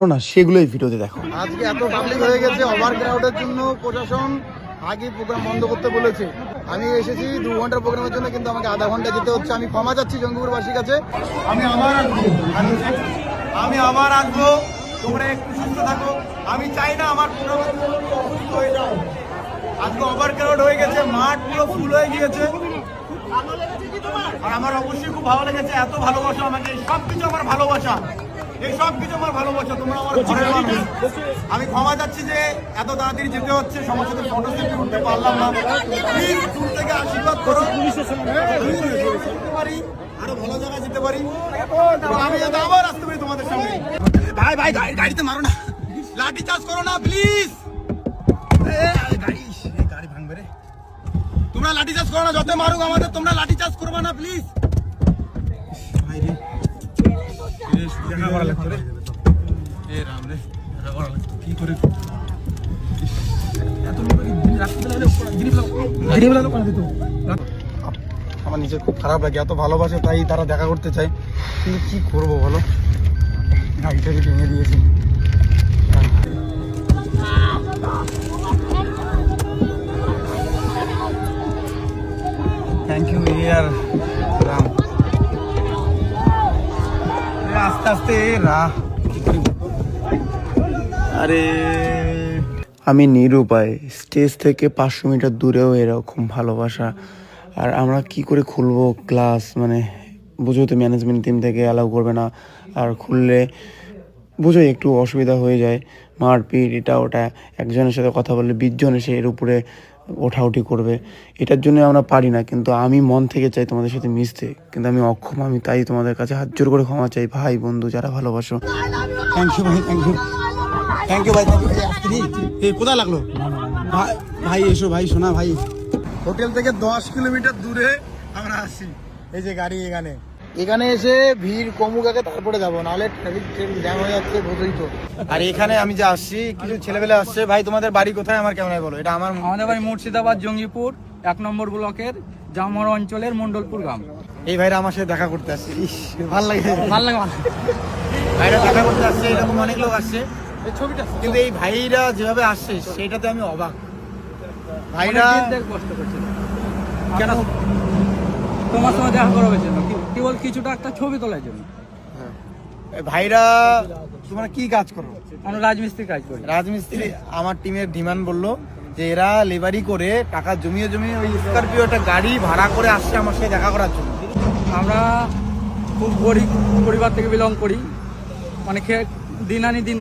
না সেগুলোই ভিডিওতে দেখো। আজকে এত পাবলিক হয়ে গেছে, ওভার ক্রাউডের জন্য প্রশাসন আগে প্রোগ্রাম বন্ধ করতে বলেছে। আমি এসেছি 2 ঘন্টার প্রোগ্রামের জন্য, কিন্তু আমাকে আধা ঘন্টা যেতে হচ্ছে। আমি ক্ষমা চাচ্ছি জঙ্গিপুরবাসীর কাছে। আমি আবার আসবো, তোমরা একটু সুস্থ থাকো। আমি চাই না আমার প্রোগ্রামের জন্য অসুস্থ হয়ে যাও। আজকে ওভার ক্রাউড হয়ে গেছে, মাঠ পুরো ফুল হয়ে গিয়েছে। আর আমার অবশ্যই খুব ভালো লেগেছে, এত ভালোবাসা আমাকে। সবকিছু আমার ভালোবাসা, এই সব কিছু আমার ভালোবাসা, তোমরা আমার ঘরের মানুষ। আমি ক্ষমা চাচ্ছি যে এত তাড়াতাড়ি যেতে হচ্ছে, সবার সাথে ফটো সেলফি উঠতে পারলাম না। প্লিজ দূর থেকে আশীর্বাদ করো, যেতে পারি, আরো ভালো জায়গায় যেতে পারি। আমি যাতে আবার আসতে পারি তোমাদের সামনে। ভাই ভাই গাড়িতে মারো না, লাঠি চার্জ করো না প্লিজ। গাড়ি ভাঙবে রে। তোমরা লাঠি চার্জ করো না, যত মারুক আমাদের, তোমরা লাঠি চার্জ করবে না প্লিজ। ভাই রে দেখা করা লাগতো রে, এ রাম রে, দেখা করা লাগতো। কি করে আমার নিজের খুব খারাপ লাগে, এত ভালোবাসে তাই তারা দেখা করতে চায়, কিন্তু কি করবো বলো, গাড়িটাকে ভেঙে দিয়েছি। থ্যাংক ইউ ইয়ার রাম। আস্তে আস্তে আরে আমি নিরুপায়, স্টেজ থেকে 500 মিটার দূরেও এরকম ভালোবাসা। আর আমরা কি করে খুলবো ক্লাস, মানে বুঝো তো, ম্যানেজমেন্ট টিম থেকে অ্যালাউ করবে না। আর খুললে বুঝোই একটু অসুবিধা হয়ে যায়, মারপিট এটা ওটা। একজনের সাথে কথা বললে 20 জন এসে এর উপরে ওঠাউঠি করবে। এটার জন্য আমরা পারি না, কিন্তু আমি মন থেকে চাই তোমাদের সাথে মিশতে, কিন্তু আমি অক্ষম। আমি তাই তোমাদের কাছে হাত জোর করে ক্ষমা চাই, ভাই বন্ধু যারা ভালোবাসো। থ্যাংক ইউ ভাই, থ্যাংক ইউ, থ্যাংক ইউ ভাই, থ্যাংক ইউ। এই কোথায় লাগলো ভাই? ভাই এসো ভাই, শোনা ভাই, হোটেল থেকে 10 কিলোমিটার দূরে আমরা আসি। এই যে গাড়ি এখানে এসে ভিড় কমুক আগে, তারপরে যাবো, নাহলে ট্রাফিক জ্যাম হয়ে যাচ্ছে, বোঝোই তো। আর এখানে আমি যে আসছি, কিছু ছেলেবেলে আসছে। ভাই তোমাদের বাড়ি কোথায়, আমার কেমন বলো? এটা আমাদের বাড়ি মুর্শিদাবাদ জঙ্গিপুর 1 নম্বর ব্লকের জামর অঞ্চলের মন্ডলপুর গ্রাম। এই ভাইরা আমার সাথে দেখা করতে আসছে, ইস ভালো লাগে। ভালো লাগে ভাইরা দেখা করতে আসছে, এরকম অনেক লোক আসছে, কিন্তু এই ভাইরা যেভাবে আসছে সেটাতে আমি অবাক। ভাইরা কষ্ট করছে কেন তোমার সঙ্গে দেখা করার জন্য, কেবল কিছুটা একটা ছবি তোলার জন্য। ভাইরা তোমরা কি কাজ করো? আমরা রাজমিস্ত্রি কাজ করি। রাজমিস্ত্রি। আমার টিমের ডিমান্ড বললো যে এরা লেবারি করে টাকা জমিয়ে ওই স্করপিও একটা গাড়ি ভাড়া করে আসছে আমার সাথে দেখা করার জন্য। আমরা খুব গরিব পরিবার থেকে বিলং করি, মানে দিন আনি দিন